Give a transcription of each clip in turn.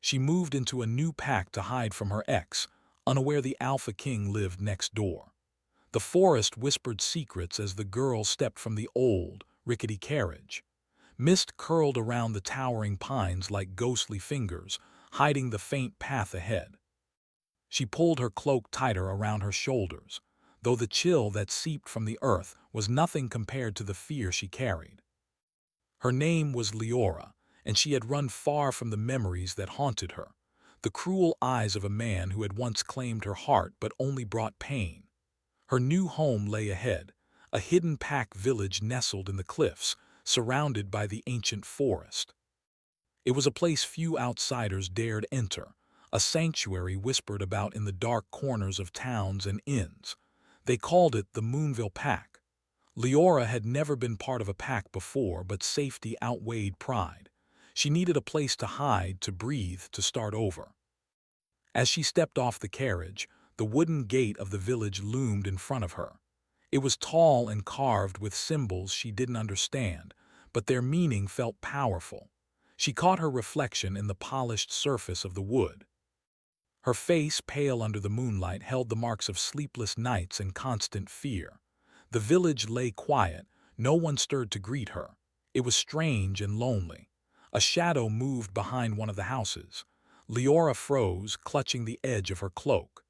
She moved into a new pack to hide from her ex, unaware the Alpha King lived next door. The forest whispered secrets as the girl stepped from the old, rickety carriage. Mist curled around the towering pines like ghostly fingers, hiding the faint path ahead. She pulled her cloak tighter around her shoulders, though the chill that seeped from the earth was nothing compared to the fear she carried. Her name was Leora, and she had run far from the memories that haunted her, the cruel eyes of a man who had once claimed her heart but only brought pain. Her new home lay ahead, a hidden pack village nestled in the cliffs, surrounded by the ancient forest. It was a place few outsiders dared enter, a sanctuary whispered about in the dark corners of towns and inns. They called it the Moonville Pack. Leora had never been part of a pack before, but safety outweighed pride. She needed a place to hide, to breathe, to start over. As she stepped off the carriage, the wooden gate of the village loomed in front of her. It was tall and carved with symbols she didn't understand, but their meaning felt powerful. She caught her reflection in the polished surface of the wood. Her face, pale under the moonlight, held the marks of sleepless nights and constant fear. The village lay quiet, no one stirred to greet her. It was strange and lonely. A shadow moved behind one of the houses. Leora froze, clutching the edge of her cloak.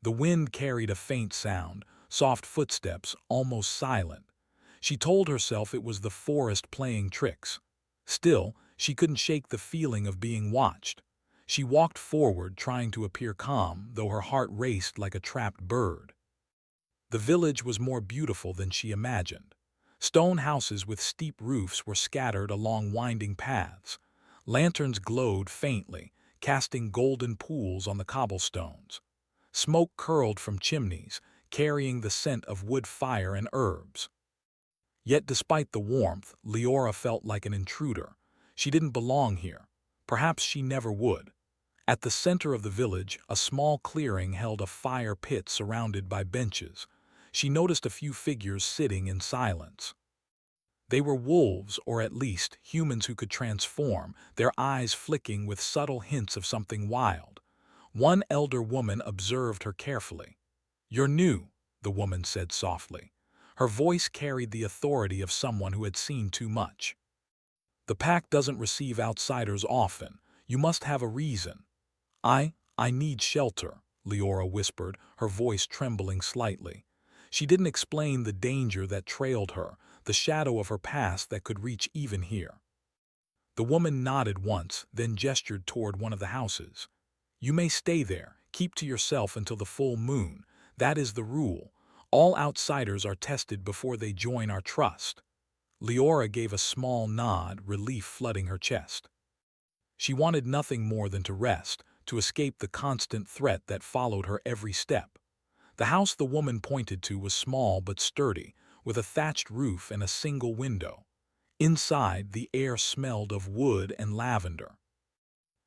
The wind carried a faint sound, soft footsteps, almost silent. She told herself it was the forest playing tricks. Still, she couldn't shake the feeling of being watched. She walked forward, trying to appear calm, though her heart raced like a trapped bird. The village was more beautiful than she imagined. Stone houses with steep roofs were scattered along winding paths. Lanterns glowed faintly, casting golden pools on the cobblestones. Smoke curled from chimneys, carrying the scent of wood fire and herbs. Yet despite the warmth, Leora felt like an intruder. She didn't belong here. Perhaps she never would. At the center of the village, a small clearing held a fire pit surrounded by benches. She noticed a few figures sitting in silence. They were wolves, or at least humans who could transform, their eyes flicking with subtle hints of something wild. One elder woman observed her carefully. "You're new," the woman said softly. Her voice carried the authority of someone who had seen too much. "The pack doesn't receive outsiders often. You must have a reason." I need shelter," Leora whispered, her voice trembling slightly. She didn't explain the danger that trailed her, the shadow of her past that could reach even here. The woman nodded once, then gestured toward one of the houses. "You may stay there. Keep to yourself until the full moon. That is the rule. All outsiders are tested before they join our trust." Leora gave a small nod, relief flooding her chest. She wanted nothing more than to rest, to escape the constant threat that followed her every step. The house the woman pointed to was small but sturdy, with a thatched roof and a single window. Inside, the air smelled of wood and lavender.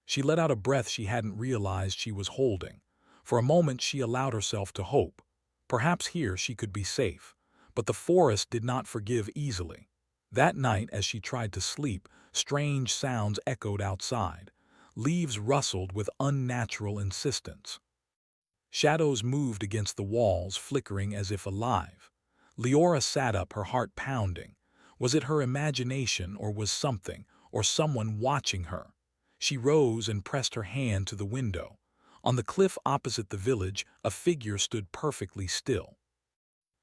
She let out a breath she hadn't realized she was holding. For a moment she allowed herself to hope. Perhaps here she could be safe. But the forest did not forgive easily. That night, as she tried to sleep, strange sounds echoed outside. Leaves rustled with unnatural insistence. Shadows moved against the walls, flickering as if alive. Leora sat up, her heart pounding. Was it her imagination, or was something, or someone watching her? She rose and pressed her hand to the window. On the cliff opposite the village, a figure stood perfectly still.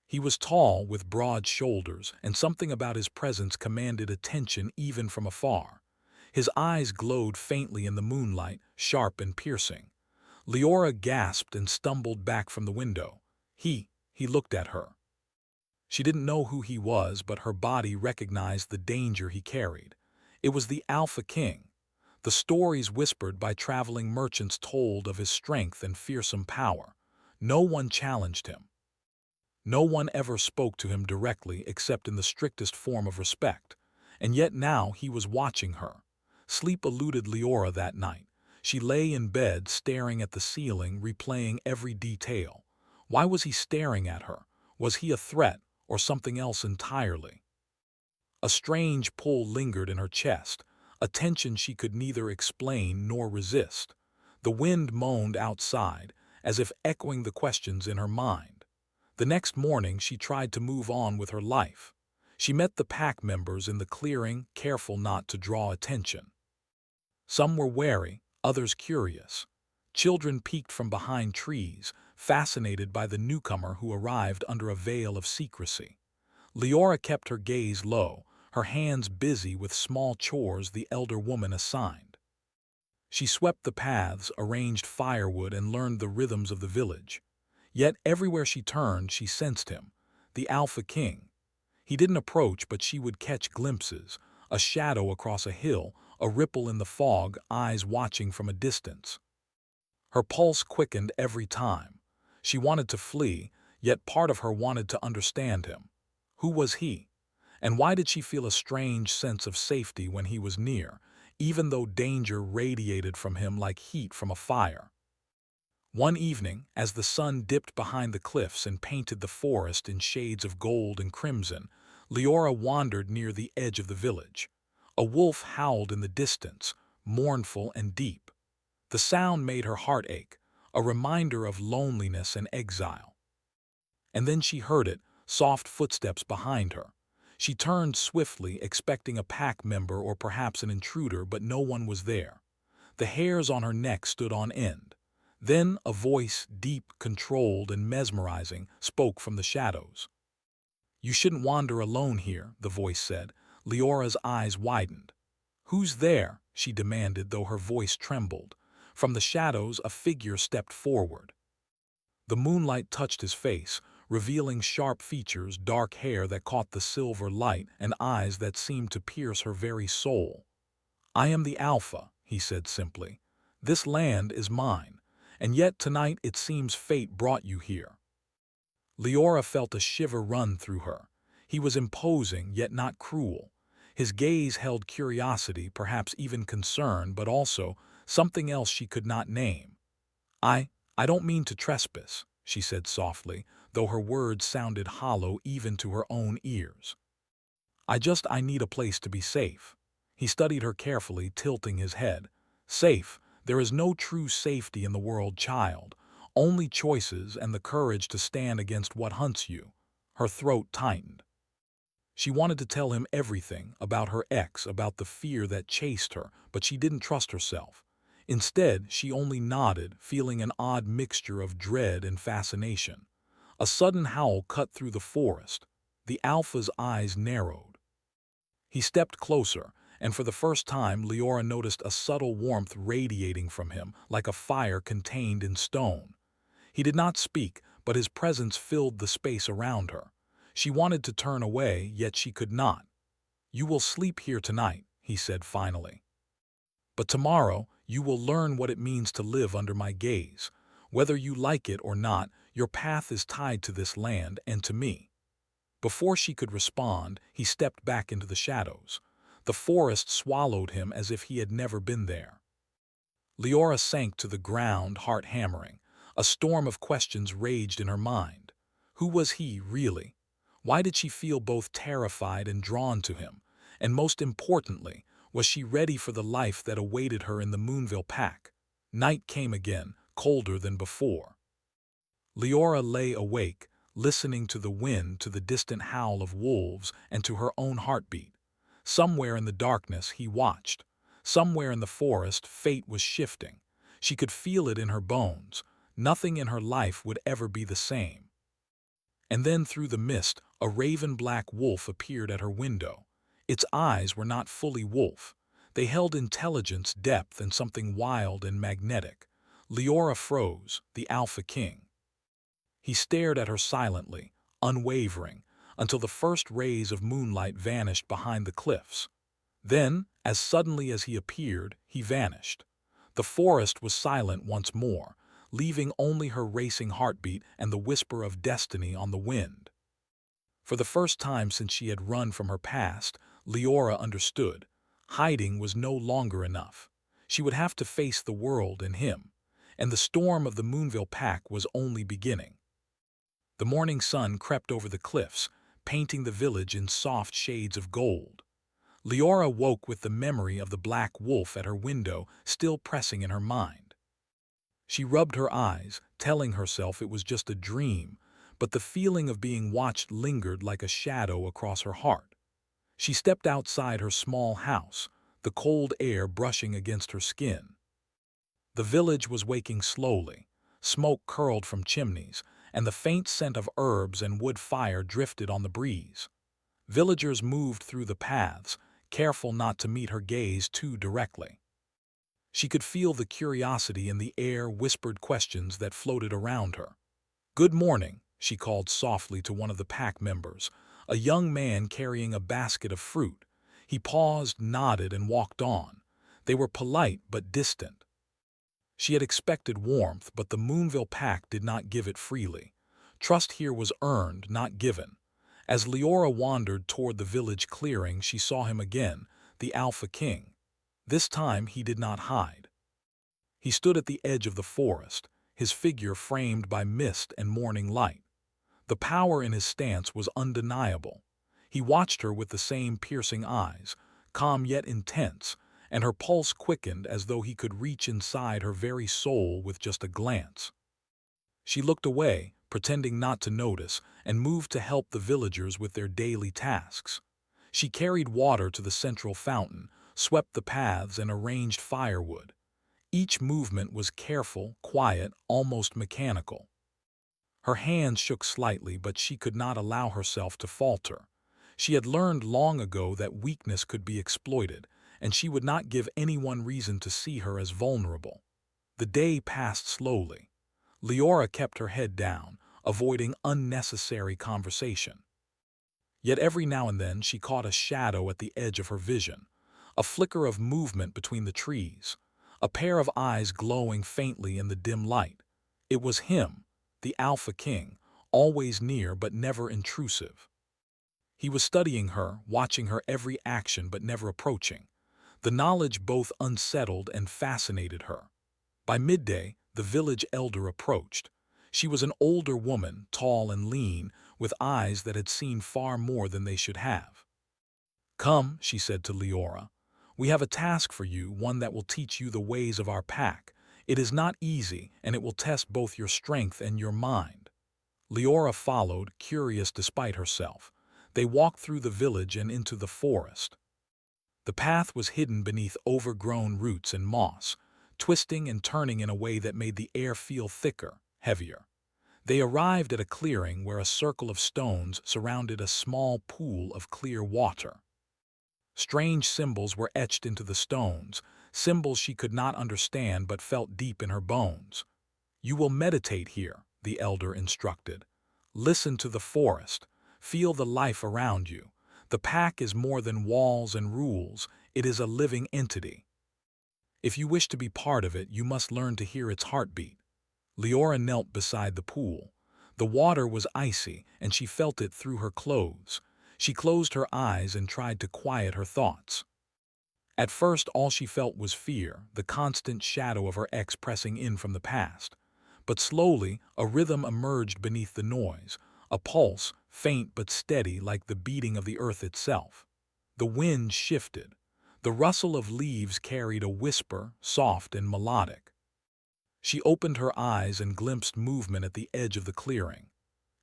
He was tall, with broad shoulders, and something about his presence commanded attention even from afar. His eyes glowed faintly in the moonlight, sharp and piercing. Leora gasped and stumbled back from the window. He looked at her. She didn't know who he was, but her body recognized the danger he carried. It was the Alpha King. The stories whispered by traveling merchants told of his strength and fearsome power. No one challenged him. No one ever spoke to him directly except in the strictest form of respect. And yet now he was watching her. Sleep eluded Leora that night. She lay in bed, staring at the ceiling, replaying every detail. Why was he staring at her? Was he a threat, or something else entirely? A strange pull lingered in her chest, a tension she could neither explain nor resist. The wind moaned outside, as if echoing the questions in her mind. The next morning she tried to move on with her life. She met the pack members in the clearing, careful not to draw attention. Some were wary, others curious. Children peeked from behind trees, fascinated by the newcomer who arrived under a veil of secrecy. Leora kept her gaze low, her hands busy with small chores the elder woman assigned. She swept the paths, arranged firewood, and learned the rhythms of the village. Yet everywhere she turned, she sensed him, the Alpha King. He didn't approach, but she would catch glimpses, a shadow across a hill, a ripple in the fog, eyes watching from a distance. Her pulse quickened every time. She wanted to flee, yet part of her wanted to understand him. Who was he? And why did she feel a strange sense of safety when he was near, even though danger radiated from him like heat from a fire? One evening, as the sun dipped behind the cliffs and painted the forest in shades of gold and crimson, Leora wandered near the edge of the village. A wolf howled in the distance, mournful and deep. The sound made her heart ache, a reminder of loneliness and exile. And then she heard it, soft footsteps behind her. She turned swiftly, expecting a pack member or perhaps an intruder, but no one was there. The hairs on her neck stood on end. Then a voice, deep, controlled, and mesmerizing, spoke from the shadows. "You shouldn't wander alone here," the voice said. Leora's eyes widened. "Who's there?" she demanded, though her voice trembled. From the shadows, a figure stepped forward. The moonlight touched his face, revealing sharp features, dark hair that caught the silver light, and eyes that seemed to pierce her very soul. "I am the Alpha," he said simply. "This land is mine, and yet tonight it seems fate brought you here." Leora felt a shiver run through her. He was imposing, yet not cruel. His gaze held curiosity, perhaps even concern, but also something else she could not name. I don't mean to trespass," she said softly, though her words sounded hollow even to her own ears. I need a place to be safe." He studied her carefully, tilting his head. "Safe? There is no true safety in the world, child. Only choices and the courage to stand against what hunts you." Her throat tightened. She wanted to tell him everything, about her ex, about the fear that chased her, but she didn't trust herself. Instead, she only nodded, feeling an odd mixture of dread and fascination. A sudden howl cut through the forest. The Alpha's eyes narrowed. He stepped closer, and for the first time Leora noticed a subtle warmth radiating from him, like a fire contained in stone. He did not speak, but his presence filled the space around her. She wanted to turn away, yet she could not. "You will sleep here tonight," he said finally. "But tomorrow, you will learn what it means to live under my gaze. Whether you like it or not, your path is tied to this land and to me." Before she could respond, he stepped back into the shadows. The forest swallowed him as if he had never been there. Leora sank to the ground, heart hammering. A storm of questions raged in her mind. Who was he, really? Why did she feel both terrified and drawn to him? And most importantly, was she ready for the life that awaited her in the Moonville pack? Night came again, colder than before. Leora lay awake, listening to the wind, to the distant howl of wolves, and to her own heartbeat. Somewhere in the darkness he watched. Somewhere in the forest fate was shifting. She could feel it in her bones. Nothing in her life would ever be the same. And then through the mist, a raven-black wolf appeared at her window. Its eyes were not fully wolf. They held intelligence, depth, and something wild and magnetic. Leora froze, the Alpha King. He stared at her silently, unwavering, until the first rays of moonlight vanished behind the cliffs. Then, as suddenly as he appeared, he vanished. The forest was silent once more, leaving only her racing heartbeat and the whisper of destiny on the wind. For the first time since she had run from her past, Leora understood. Hiding was no longer enough. She would have to face the world and him, and the storm of the Moonville pack was only beginning. The morning sun crept over the cliffs, painting the village in soft shades of gold. Leora woke with the memory of the black wolf at her window still pressing in her mind. She rubbed her eyes, telling herself it was just a dream, but the feeling of being watched lingered like a shadow across her heart. She stepped outside her small house, the cold air brushing against her skin. The village was waking slowly. Smoke curled from chimneys, and the faint scent of herbs and wood fire drifted on the breeze. Villagers moved through the paths, careful not to meet her gaze too directly. She could feel the curiosity in the air, whispered questions that floated around her. "Good morning," she called softly to one of the pack members, a young man carrying a basket of fruit. He paused, nodded, and walked on. They were polite but distant. She had expected warmth, but the Moonville pack did not give it freely. Trust here was earned, not given. As Leora wandered toward the village clearing, she saw him again, the Alpha King. This time he did not hide. He stood at the edge of the forest, his figure framed by mist and morning light. The power in his stance was undeniable. He watched her with the same piercing eyes, calm yet intense, and her pulse quickened as though he could reach inside her very soul with just a glance. She looked away, pretending not to notice, and moved to help the villagers with their daily tasks. She carried water to the central fountain, swept the paths, and arranged firewood. Each movement was careful, quiet, almost mechanical. Her hands shook slightly, but she could not allow herself to falter. She had learned long ago that weakness could be exploited, and she would not give anyone reason to see her as vulnerable. The day passed slowly. Leora kept her head down, avoiding unnecessary conversation. Yet every now and then she caught a shadow at the edge of her vision, a flicker of movement between the trees, a pair of eyes glowing faintly in the dim light. It was him, the Alpha King, always near but never intrusive. He was studying her, watching her every action but never approaching. The knowledge both unsettled and fascinated her. By midday, the village elder approached. She was an older woman, tall and lean, with eyes that had seen far more than they should have. "Come," she said to Leora. "We have a task for you, one that will teach you the ways of our pack. It is not easy, and it will test both your strength and your mind." Leora followed, curious despite herself. They walked through the village and into the forest. The path was hidden beneath overgrown roots and moss, twisting and turning in a way that made the air feel thicker, heavier. They arrived at a clearing where a circle of stones surrounded a small pool of clear water. Strange symbols were etched into the stones, symbols she could not understand but felt deep in her bones. "You will meditate here," the elder instructed. "Listen to the forest. Feel the life around you. The pack is more than walls and rules. It is a living entity. If you wish to be part of it, you must learn to hear its heartbeat." Leora knelt beside the pool. The water was icy, and she felt it through her clothes. She closed her eyes and tried to quiet her thoughts. At first, all she felt was fear, the constant shadow of her ex pressing in from the past. But slowly, a rhythm emerged beneath the noise, a pulse, faint but steady like the beating of the earth itself. The wind shifted. The rustle of leaves carried a whisper, soft and melodic. She opened her eyes and glimpsed movement at the edge of the clearing.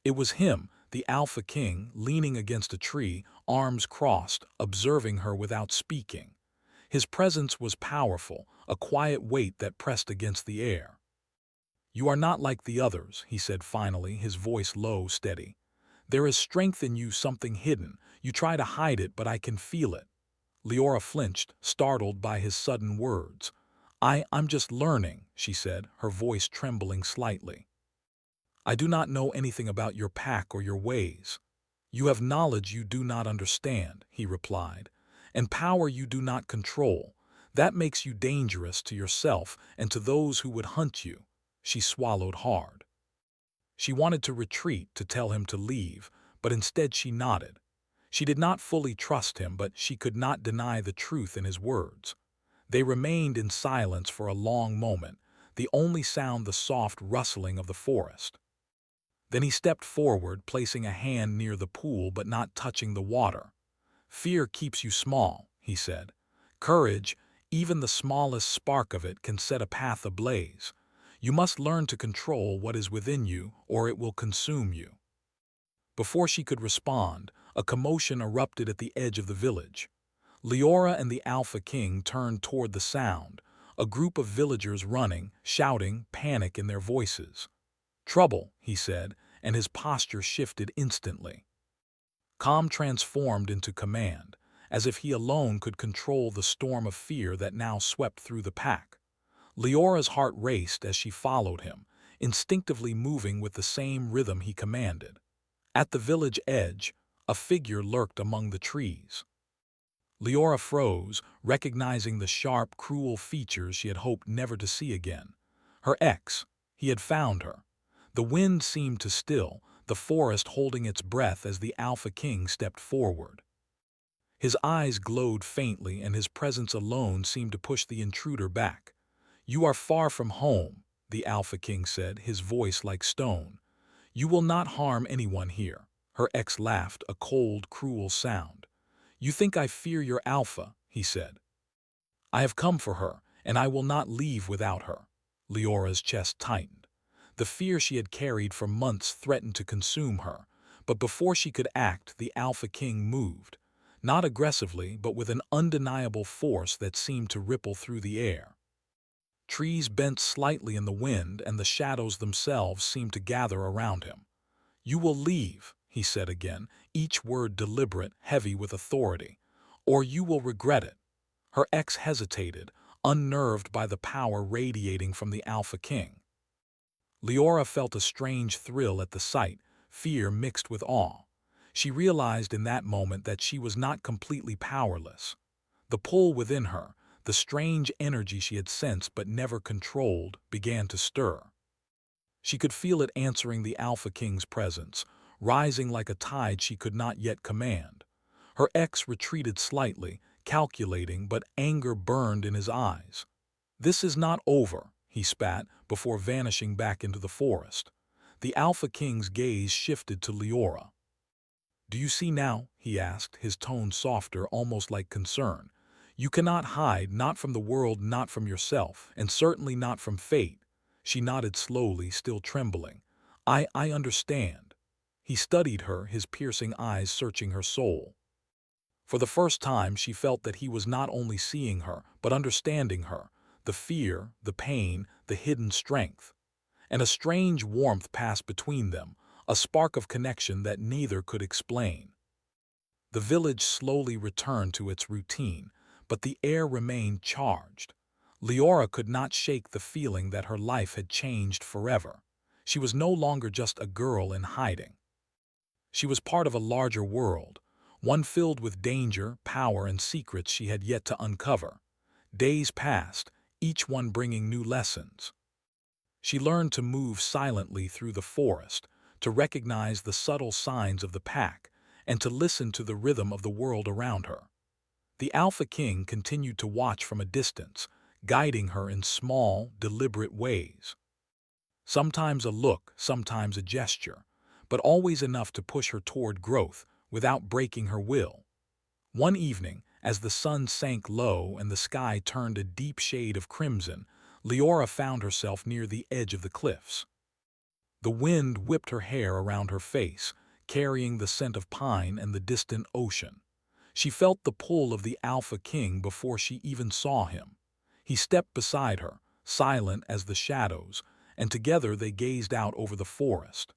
It was him, the Alpha King, leaning against a tree, arms crossed, observing her without speaking. His presence was powerful, a quiet weight that pressed against the air. "You are not like the others," he said finally, his voice low, steady. "There is strength in you, something hidden. You try to hide it, but I can feel it." Leora flinched, startled by his sudden words. I'm just learning," she said, her voice trembling slightly. "I do not know anything about your pack or your ways." "You have knowledge you do not understand," he replied, "and power you do not control. That makes you dangerous to yourself and to those who would hunt you." She swallowed hard. She wanted to retreat, to tell him to leave, but instead she nodded. She did not fully trust him, but she could not deny the truth in his words. They remained in silence for a long moment, the only sound the soft rustling of the forest. Then he stepped forward, placing a hand near the pool but not touching the water. "Fear keeps you small," he said. "Courage, even the smallest spark of it, can set a path ablaze. You must learn to control what is within you, or it will consume you." Before she could respond, a commotion erupted at the edge of the village. Leora and the Alpha King turned toward the sound, a group of villagers running, shouting, panic in their voices. "Trouble," he said, and his posture shifted instantly. Calm transformed into command, as if he alone could control the storm of fear that now swept through the pack. Leora's heart raced as she followed him, instinctively moving with the same rhythm he commanded. At the village edge, a figure lurked among the trees. Leora froze, recognizing the sharp, cruel features she had hoped never to see again. Her ex. He had found her. The wind seemed to still, the forest holding its breath as the Alpha King stepped forward. His eyes glowed faintly, and his presence alone seemed to push the intruder back. "You are far from home," the Alpha King said, his voice like stone. "You will not harm anyone here." Her ex laughed, a cold, cruel sound. "You think I fear your Alpha," he said. "I have come for her, and I will not leave without her." Leora's chest tightened. The fear she had carried for months threatened to consume her, but before she could act, the Alpha King moved, not aggressively, but with an undeniable force that seemed to ripple through the air. Trees bent slightly in the wind, and the shadows themselves seemed to gather around him. "You will leave," he said again, each word deliberate, heavy with authority, "or you will regret it." Her ex hesitated, unnerved by the power radiating from the Alpha King. Leora felt a strange thrill at the sight, fear mixed with awe. She realized in that moment that she was not completely powerless. The pull within her, the strange energy she had sensed but never controlled, began to stir. She could feel it answering the Alpha King's presence, rising like a tide she could not yet command. Her ex retreated slightly, calculating, but anger burned in his eyes. "This is not over," he spat, before vanishing back into the forest. The Alpha King's gaze shifted to Leora. "Do you see now?" he asked, his tone softer, almost like concern. "You cannot hide, not from the world, not from yourself, and certainly not from fate." She nodded slowly, still trembling. I understand." He studied her, his piercing eyes searching her soul. For the first time, she felt that he was not only seeing her, but understanding her, the fear, the pain, the hidden strength. And a strange warmth passed between them, a spark of connection that neither could explain. The village slowly returned to its routine, but the air remained charged. Leora could not shake the feeling that her life had changed forever. She was no longer just a girl in hiding. She was part of a larger world, one filled with danger, power, and secrets she had yet to uncover. Days passed, each one bringing new lessons. She learned to move silently through the forest, to recognize the subtle signs of the pack, and to listen to the rhythm of the world around her. The Alpha King continued to watch from a distance, guiding her in small, deliberate ways. Sometimes a look, sometimes a gesture, but always enough to push her toward growth without breaking her will. One evening, as the sun sank low and the sky turned a deep shade of crimson, Leora found herself near the edge of the cliffs. The wind whipped her hair around her face, carrying the scent of pine and the distant ocean. She felt the pull of the Alpha King before she even saw him. He stepped beside her, silent as the shadows, and together they gazed out over the forest.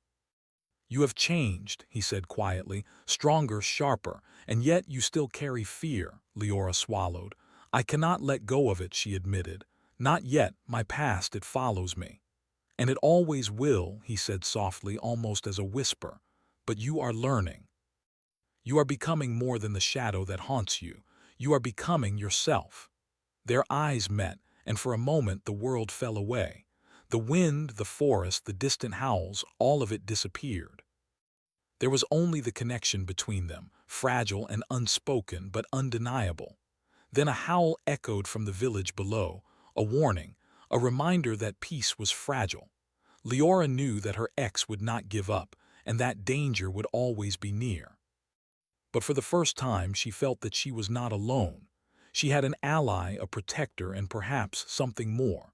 "You have changed," he said quietly, "stronger, sharper, and yet you still carry fear." Leora swallowed. "I cannot let go of it," she admitted. "Not yet, my past, it follows me." "And it always will," he said softly, almost as a whisper. "But you are learning. You are becoming more than the shadow that haunts you. You are becoming yourself." Their eyes met, and for a moment the world fell away. The wind, the forest, the distant howls, all of it disappeared. There was only the connection between them, fragile and unspoken but undeniable. Then a howl echoed from the village below, a warning, a reminder that peace was fragile. Leora knew that her ex would not give up, and that danger would always be near. But for the first time she felt that she was not alone. She had an ally, a protector, and perhaps something more.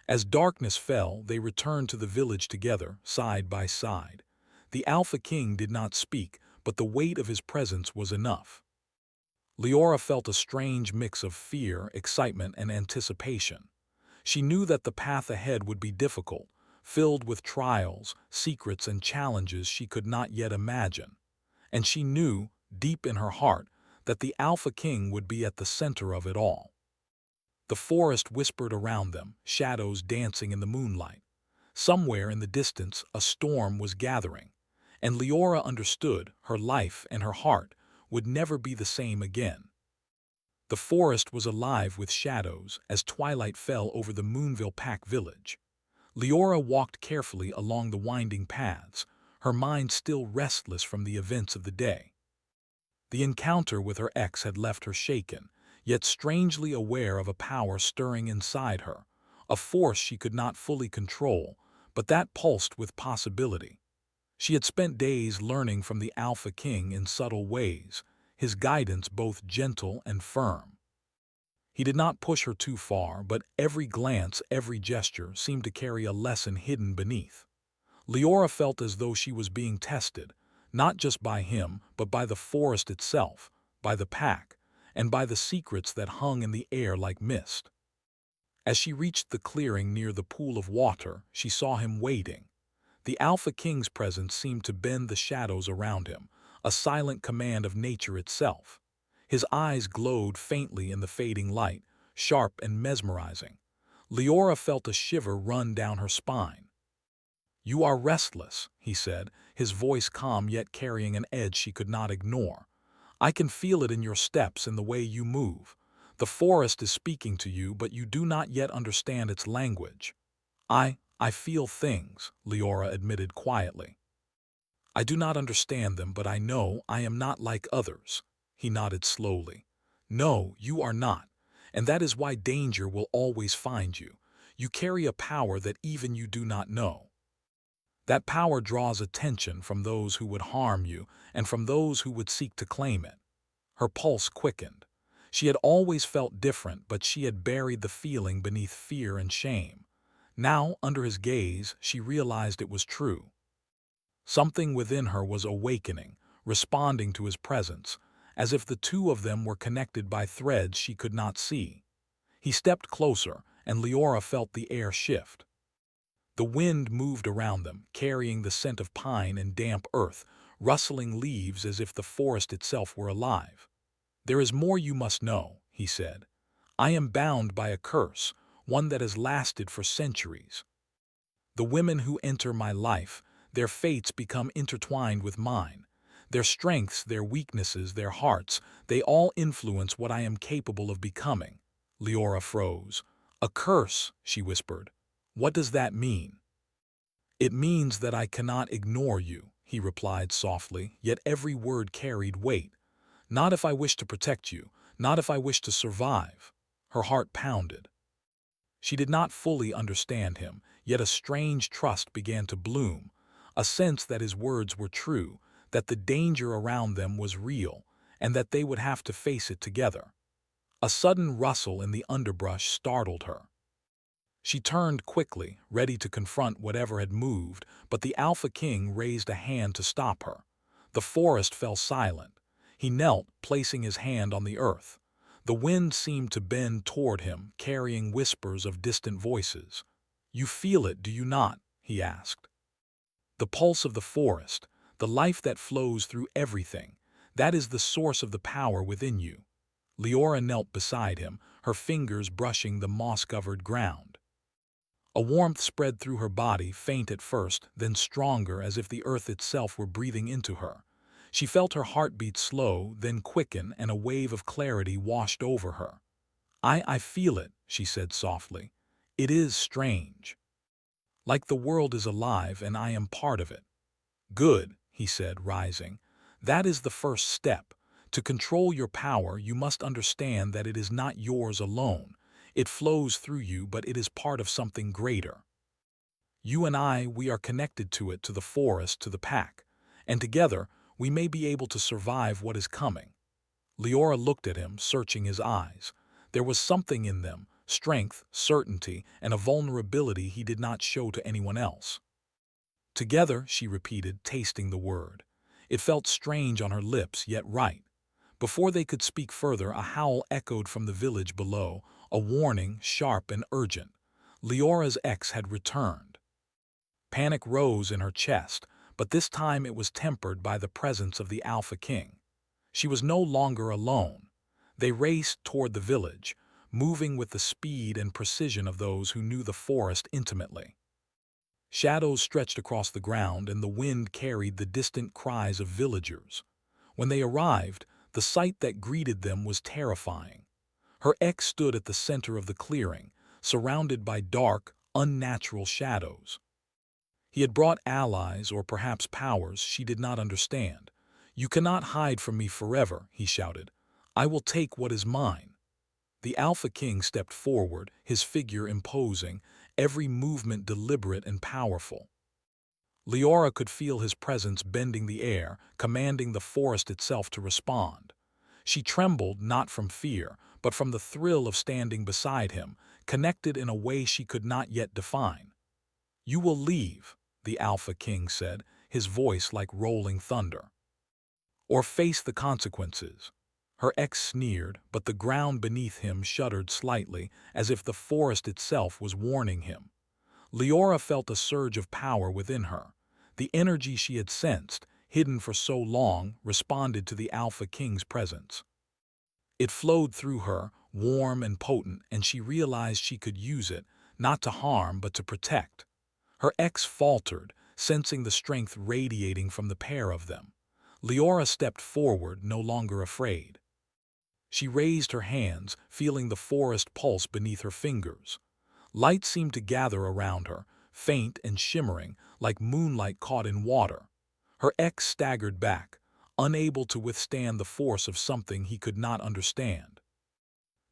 As darkness fell, they returned to the village together, side by side. The Alpha King did not speak, but the weight of his presence was enough. Leora felt a strange mix of fear, excitement, and anticipation. She knew that the path ahead would be difficult, filled with trials, secrets, and challenges she could not yet imagine. And she knew, deep in her heart, that the Alpha King would be at the center of it all. The forest whispered around them, shadows dancing in the moonlight. Somewhere in the distance, a storm was gathering, and Leora understood her life and her heart would never be the same again. The forest was alive with shadows as twilight fell over the Moonville Pack village. Leora walked carefully along the winding paths, her mind still restless from the events of the day. The encounter with her ex had left her shaken, yet strangely aware of a power stirring inside her, a force she could not fully control, but that pulsed with possibility. She had spent days learning from the Alpha King in subtle ways, his guidance both gentle and firm. He did not push her too far, but every glance, every gesture seemed to carry a lesson hidden beneath. Leora felt as though she was being tested, not just by him, but by the forest itself, by the pack, and by the secrets that hung in the air like mist. As she reached the clearing near the pool of water, she saw him waiting. The Alpha King's presence seemed to bend the shadows around him, a silent command of nature itself. His eyes glowed faintly in the fading light, sharp and mesmerizing. Leora felt a shiver run down her spine. "You are restless," he said, his voice calm yet carrying an edge she could not ignore. "I can feel it in your steps, in the way you move. The forest is speaking to you, but you do not yet understand its language." I feel things," Leora admitted quietly. "I do not understand them, but I know I am not like others." He nodded slowly. "No, you are not, and that is why danger will always find you. You carry a power that even you do not know. That power draws attention from those who would harm you and from those who would seek to claim it." Her pulse quickened. She had always felt different, but she had buried the feeling beneath fear and shame. Now, under his gaze, she realized it was true. Something within her was awakening, responding to his presence, as if the two of them were connected by threads she could not see. He stepped closer, and Leora felt the air shift. The wind moved around them, carrying the scent of pine and damp earth, rustling leaves as if the forest itself were alive. "There is more you must know," he said. "I am bound by a curse, one that has lasted for centuries. The women who enter my life, their fates become intertwined with mine. Their strengths, their weaknesses, their hearts, they all influence what I am capable of becoming." Leora froze. "A curse," she whispered. "What does that mean?" "It means that I cannot ignore you," he replied softly, yet every word carried weight. "Not if I wish to protect you, not if I wish to survive." Her heart pounded. She did not fully understand him, yet a strange trust began to bloom, a sense that his words were true, that the danger around them was real, and that they would have to face it together. A sudden rustle in the underbrush startled her. She turned quickly, ready to confront whatever had moved, but the Alpha King raised a hand to stop her. The forest fell silent. He knelt, placing his hand on the earth. The wind seemed to bend toward him, carrying whispers of distant voices. "You feel it, do you not?" he asked. "The pulse of the forest, the life that flows through everything, that is the source of the power within you." Leora knelt beside him, her fingers brushing the moss-covered ground. A warmth spread through her body, faint at first, then stronger, as if the earth itself were breathing into her. She felt her heartbeat slow, then quicken, and a wave of clarity washed over her. I feel it," she said softly. "It is strange. Like the world is alive and I am part of it." "Good," he said, rising. "That is the first step. To control your power, you must understand that it is not yours alone. It flows through you, but it is part of something greater. You and I, we are connected to it, to the forest, to the pack. And together, we may be able to survive what is coming." Leora looked at him, searching his eyes. There was something in them, strength, certainty, and a vulnerability he did not show to anyone else. Together, she repeated, tasting the word. It felt strange on her lips, yet right. Before they could speak further, a howl echoed from the village below, a warning, sharp and urgent. Leora's ex had returned. Panic rose in her chest, but this time it was tempered by the presence of the Alpha King. She was no longer alone. They raced toward the village, moving with the speed and precision of those who knew the forest intimately. Shadows stretched across the ground, and the wind carried the distant cries of villagers. When they arrived, the sight that greeted them was terrifying. Her ex stood at the center of the clearing, surrounded by dark, unnatural shadows. He had brought allies, or perhaps powers she did not understand. "You cannot hide from me forever," he shouted. "I will take what is mine." The Alpha King stepped forward, his figure imposing, every movement deliberate and powerful. Leora could feel his presence bending the air, commanding the forest itself to respond. She trembled not from fear, but from the thrill of standing beside him, connected in a way she could not yet define. "You will leave," the Alpha King said, his voice like rolling thunder. "Or face the consequences." Her ex sneered, but the ground beneath him shuddered slightly, as if the forest itself was warning him. Leora felt a surge of power within her. The energy she had sensed, hidden for so long, responded to the Alpha King's presence. It flowed through her, warm and potent, and she realized she could use it, not to harm but to protect. Her ex faltered, sensing the strength radiating from the pair of them. Leora stepped forward, no longer afraid. She raised her hands, feeling the forest pulse beneath her fingers. Light seemed to gather around her, faint and shimmering, like moonlight caught in water. Her ex staggered back, unable to withstand the force of something he could not understand.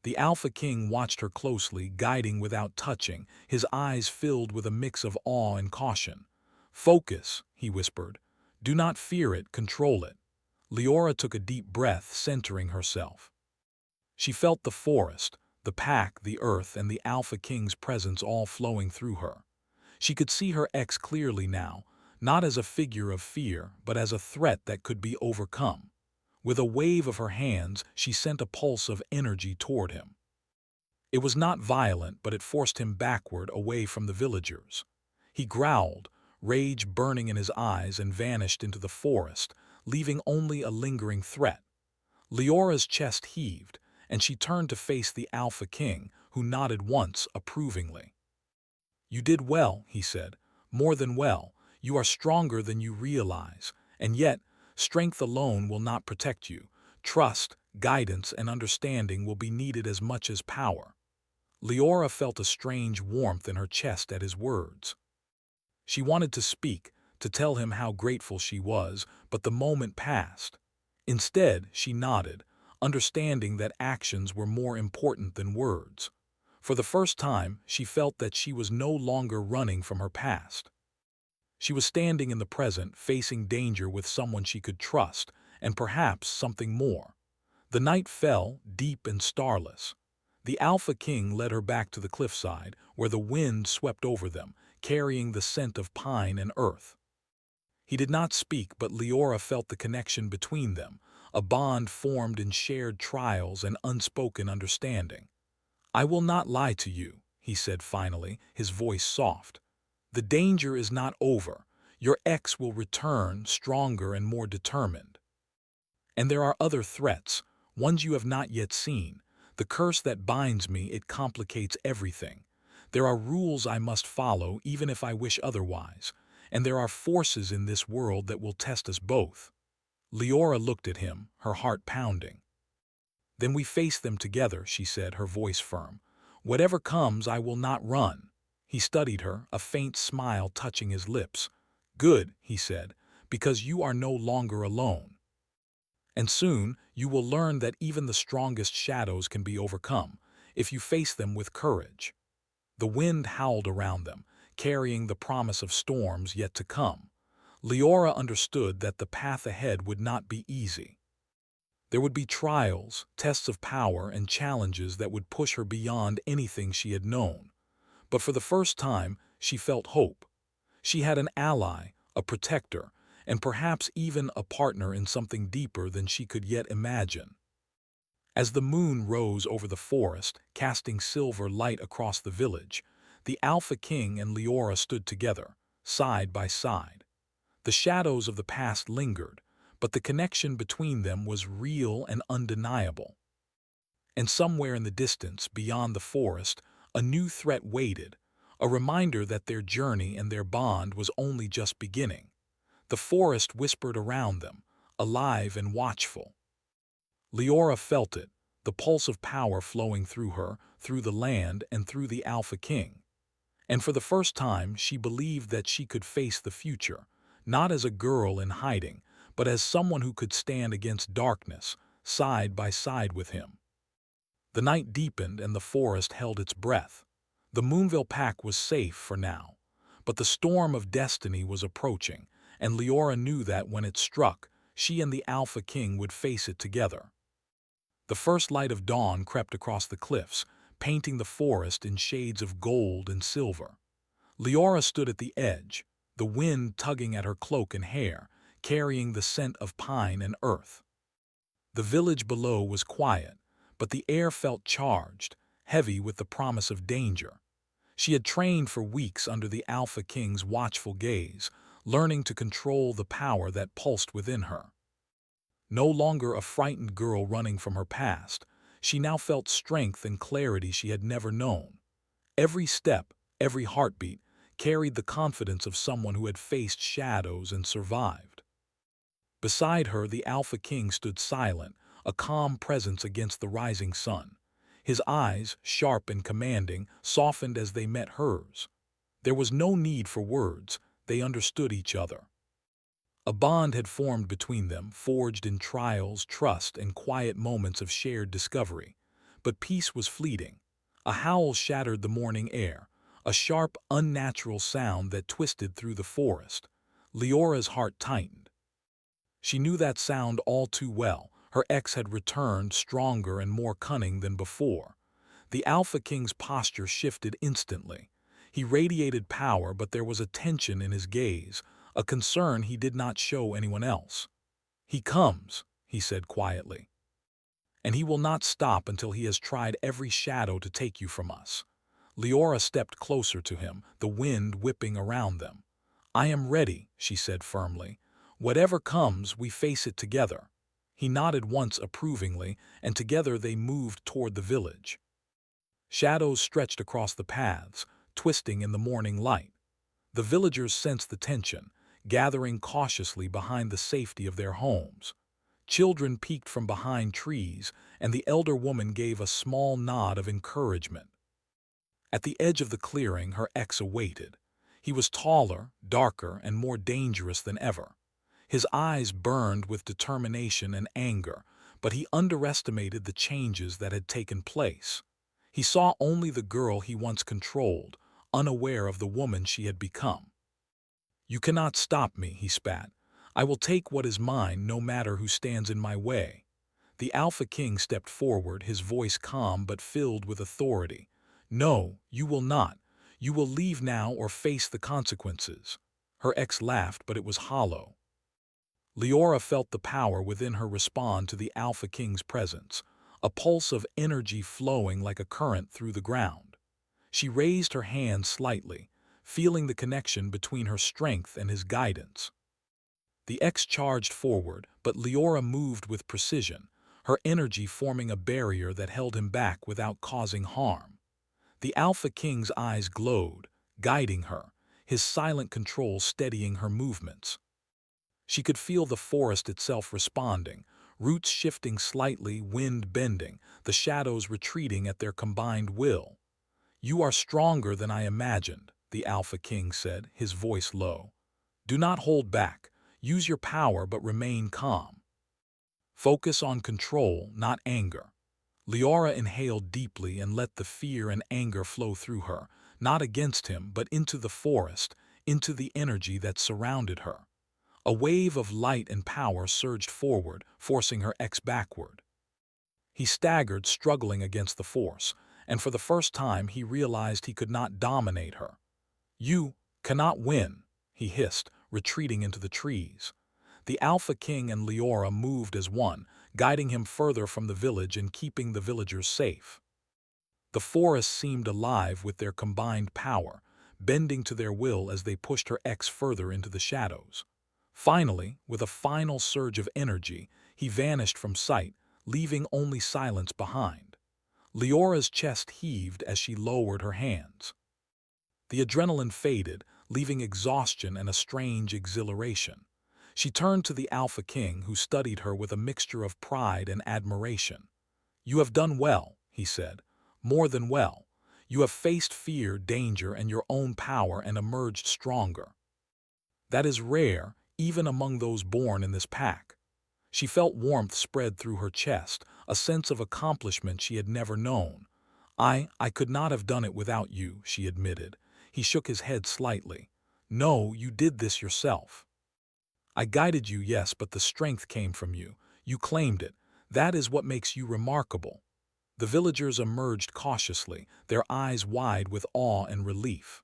The Alpha King watched her closely, guiding without touching, his eyes filled with a mix of awe and caution. "Focus," he whispered. "Do not fear it, control it." Leora took a deep breath, centering herself. She felt the forest, the pack, the earth, and the Alpha King's presence all flowing through her. She could see her ex clearly now, not as a figure of fear, but as a threat that could be overcome. With a wave of her hands, she sent a pulse of energy toward him. It was not violent, but it forced him backward, away from the villagers. He growled, rage burning in his eyes, and vanished into the forest, leaving only a lingering threat. Leora's chest heaved, and she turned to face the Alpha King, who nodded once approvingly. "You did well," he said, "more than well. You are stronger than you realize, and yet, strength alone will not protect you. Trust, guidance, and understanding will be needed as much as power." Leora felt a strange warmth in her chest at his words. She wanted to speak, to tell him how grateful she was, but the moment passed. Instead, she nodded, understanding that actions were more important than words. For the first time, she felt that she was no longer running from her past. She was standing in the present, facing danger with someone she could trust, and perhaps something more. The night fell, deep and starless. The Alpha King led her back to the cliffside, where the wind swept over them, carrying the scent of pine and earth. He did not speak, but Leora felt the connection between them, a bond formed in shared trials and unspoken understanding. "I will not lie to you," he said finally, his voice soft. "The danger is not over. Your ex will return, stronger and more determined. And there are other threats, ones you have not yet seen. The curse that binds me, it complicates everything. There are rules I must follow, even if I wish otherwise. And there are forces in this world that will test us both." Leora looked at him, her heart pounding. "Then we face them together," she said, her voice firm. "Whatever comes, I will not run." He studied her, a faint smile touching his lips. "Good," he said, "because you are no longer alone. And soon, you will learn that even the strongest shadows can be overcome, if you face them with courage." The wind howled around them, carrying the promise of storms yet to come. Leora understood that the path ahead would not be easy. There would be trials, tests of power, and challenges that would push her beyond anything she had known. But for the first time, she felt hope. She had an ally, a protector, and perhaps even a partner in something deeper than she could yet imagine. As the moon rose over the forest, casting silver light across the village, the Alpha King and Leora stood together, side by side. The shadows of the past lingered, but the connection between them was real and undeniable. And somewhere in the distance, beyond the forest, a new threat waited, a reminder that their journey and their bond was only just beginning. The forest whispered around them, alive and watchful. Leora felt it, the pulse of power flowing through her, through the land, and through the Alpha King. And for the first time, she believed that she could face the future, not as a girl in hiding, but as someone who could stand against darkness, side by side with him. The night deepened and the forest held its breath. The Moonville pack was safe for now, but the storm of destiny was approaching, and Leora knew that when it struck, she and the Alpha King would face it together. The first light of dawn crept across the cliffs, painting the forest in shades of gold and silver. Leora stood at the edge, the wind tugging at her cloak and hair, carrying the scent of pine and earth. The village below was quiet, but the air felt charged, heavy with the promise of danger. She had trained for weeks under the Alpha King's watchful gaze, learning to control the power that pulsed within her. No longer a frightened girl running from her past, she now felt strength and clarity she had never known. Every step, every heartbeat, carried the confidence of someone who had faced shadows and survived. Beside her, the Alpha King stood silent, a calm presence against the rising sun. His eyes, sharp and commanding, softened as they met hers. There was no need for words, they understood each other. A bond had formed between them, forged in trials, trust, and quiet moments of shared discovery. But peace was fleeting. A howl shattered the morning air, a sharp, unnatural sound that twisted through the forest. Leora's heart tightened. She knew that sound all too well. Her ex had returned, stronger and more cunning than before. The Alpha King's posture shifted instantly. He radiated power, but there was a tension in his gaze, a concern he did not show anyone else. "He comes," he said quietly, "and he will not stop until he has tried every shadow to take you from us." Leora stepped closer to him, the wind whipping around them. "I am ready," she said firmly. "Whatever comes, we face it together." He nodded once approvingly, and together they moved toward the village. Shadows stretched across the paths, twisting in the morning light. The villagers sensed the tension, gathering cautiously behind the safety of their homes. Children peeked from behind trees, and the elder woman gave a small nod of encouragement. At the edge of the clearing, her ex awaited. He was taller, darker, and more dangerous than ever. His eyes burned with determination and anger, but he underestimated the changes that had taken place. He saw only the girl he once controlled, unaware of the woman she had become. "You cannot stop me," he spat. "I will take what is mine, no matter who stands in my way." The Alpha King stepped forward, his voice calm but filled with authority. "No, you will not. You will leave now or face the consequences." Her ex laughed, but it was hollow. Leora felt the power within her respond to the Alpha King's presence, a pulse of energy flowing like a current through the ground. She raised her hand slightly, feeling the connection between her strength and his guidance. The ex charged forward, but Leora moved with precision, her energy forming a barrier that held him back without causing harm. The Alpha King's eyes glowed, guiding her, his silent control steadying her movements. She could feel the forest itself responding, roots shifting slightly, wind bending, the shadows retreating at their combined will. "You are stronger than I imagined," the Alpha King said, his voice low. "Do not hold back. Use your power but remain calm. Focus on control, not anger." Leora inhaled deeply and let the fear and anger flow through her, not against him, but into the forest, into the energy that surrounded her. A wave of light and power surged forward, forcing her ex backward. He staggered, struggling against the force, and for the first time he realized he could not dominate her. "You cannot win," he hissed, retreating into the trees. The Alpha King and Leora moved as one, guiding him further from the village and keeping the villagers safe. The forest seemed alive with their combined power, bending to their will as they pushed her ex further into the shadows. Finally, with a final surge of energy, he vanished from sight, leaving only silence behind. Leora's chest heaved as she lowered her hands. The adrenaline faded, leaving exhaustion and a strange exhilaration. She turned to the Alpha King, who studied her with a mixture of pride and admiration. "You have done well," he said. "More than well. You have faced fear, danger, and your own power and emerged stronger. That is rare, even among those born in this pack." She felt warmth spread through her chest, a sense of accomplishment she had never known. I could not have done it without you," she admitted. He shook his head slightly. "No, you did this yourself. I guided you, yes, but the strength came from you. You claimed it. That is what makes you remarkable." The villagers emerged cautiously, their eyes wide with awe and relief.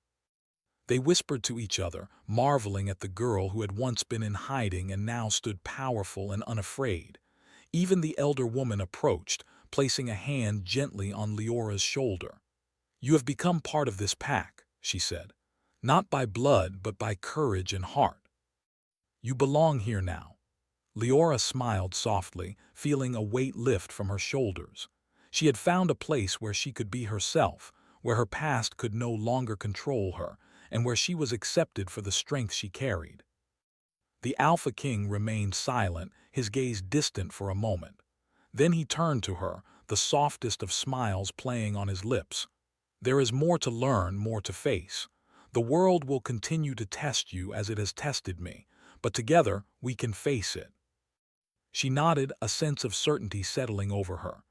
They whispered to each other, marveling at the girl who had once been in hiding and now stood powerful and unafraid. Even the elder woman approached, placing a hand gently on Leora's shoulder. "You have become part of this pack," she said. "Not by blood, but by courage and heart. You belong here now." Leora smiled softly, feeling a weight lift from her shoulders. She had found a place where she could be herself, where her past could no longer control her, and where she was accepted for the strength she carried. The Alpha King remained silent, his gaze distant for a moment. Then he turned to her, the softest of smiles playing on his lips. "There is more to learn, more to face. The world will continue to test you as it has tested me, but together we can face it." She nodded, a sense of certainty settling over her.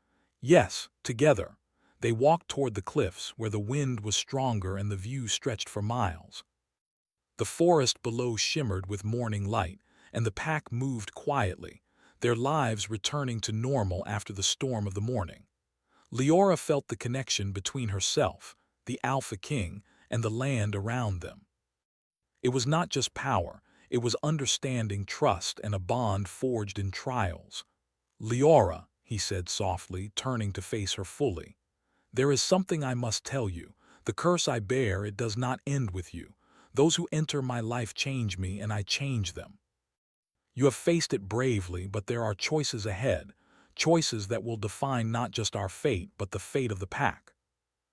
Yes, together. They walked toward the cliffs, where the wind was stronger and the view stretched for miles. The forest below shimmered with morning light, and the pack moved quietly, their lives returning to normal after the storm of the morning. Leora felt the connection between herself, the Alpha King, and the land around them. It was not just power, it was understanding, trust, and a bond forged in trials. "Leora," he said softly, turning to face her fully, "there is something I must tell you. The curse I bear, it does not end with you. Those who enter my life change me, and I change them. You have faced it bravely, but there are choices ahead, choices that will define not just our fate, but the fate of the pack."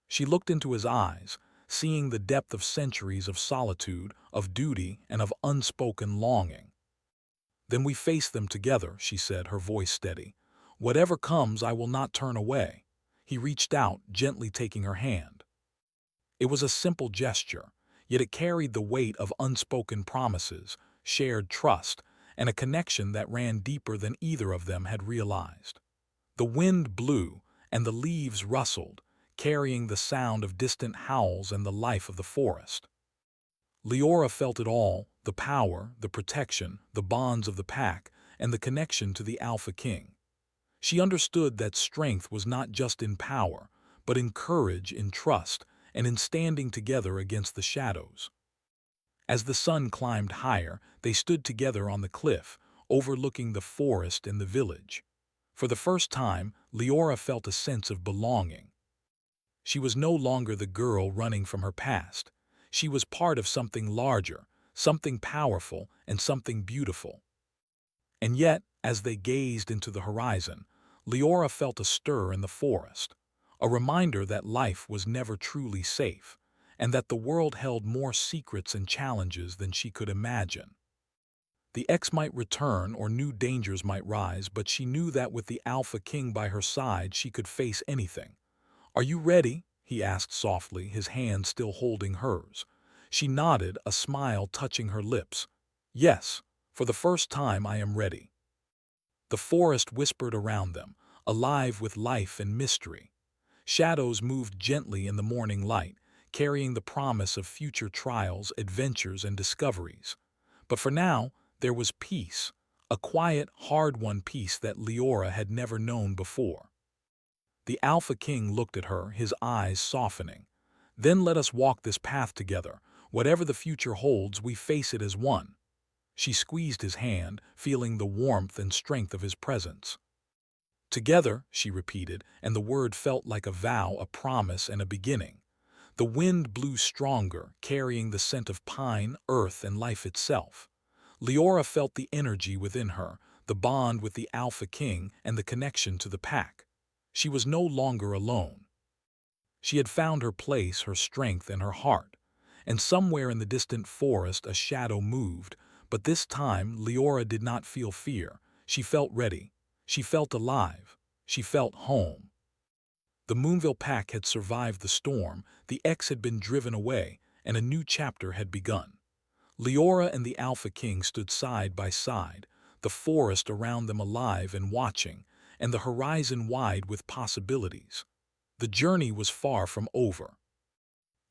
She looked into his eyes, seeing the depth of centuries of solitude, of duty, and of unspoken longing. "Then we face them together," she said, her voice steady. "Whatever comes, I will not turn away." He reached out, gently taking her hand. It was a simple gesture, yet it carried the weight of unspoken promises, shared trust, and a connection that ran deeper than either of them had realized. The wind blew, and the leaves rustled, carrying the sound of distant howls and the life of the forest. Leora felt it all, the power, the protection, the bonds of the pack, and the connection to the Alpha King. She understood that strength was not just in power, but in courage, in trust, and in standing together against the shadows. As the sun climbed higher, they stood together on the cliff, overlooking the forest and the village. For the first time, Leora felt a sense of belonging. She was no longer the girl running from her past. She was part of something larger, something powerful, and something beautiful. And yet, as they gazed into the horizon, Leora felt a stir in the forest, a reminder that life was never truly safe, and that the world held more secrets and challenges than she could imagine. The ex might return or new dangers might rise, but she knew that with the Alpha King by her side, she could face anything. "Are you ready?" he asked softly, his hand still holding hers. She nodded, a smile touching her lips. "Yes, for the first time I am ready." The forest whispered around them, alive with life and mystery. Shadows moved gently in the morning light, carrying the promise of future trials, adventures, and discoveries. But for now, There was peace, a quiet, hard-won peace that Leora had never known before. The Alpha King looked at her, his eyes softening. Then let us walk this path together. Whatever the future holds, we face it as one. She squeezed his hand, feeling the warmth and strength of his presence. Together, she repeated, and the word felt like a vow, a promise, and a beginning. The wind blew stronger, carrying the scent of pine, earth, and life itself. Leora felt the energy within her, the bond with the Alpha King, and the connection to the pack. She was no longer alone. She had found her place, her strength, and her heart. And somewhere in the distant forest a shadow moved, but this time Leora did not feel fear. She felt ready. She felt alive. She felt home. The Moonville pack had survived the storm, the X had been driven away, and a new chapter had begun. Leora and the Alpha King stood side by side, the forest around them alive and watching, and the horizon wide with possibilities. The journey was far from over.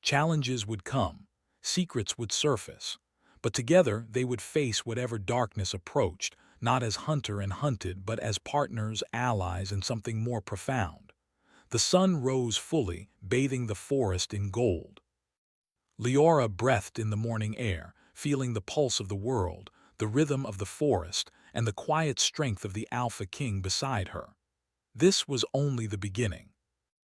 Challenges would come, secrets would surface, but together they would face whatever darkness approached, not as hunter and hunted, but as partners, allies, and something more profound. The sun rose fully, bathing the forest in gold. Leora breathed in the morning air, feeling the pulse of the world, the rhythm of the forest, and the quiet strength of the Alpha King beside her. This was only the beginning.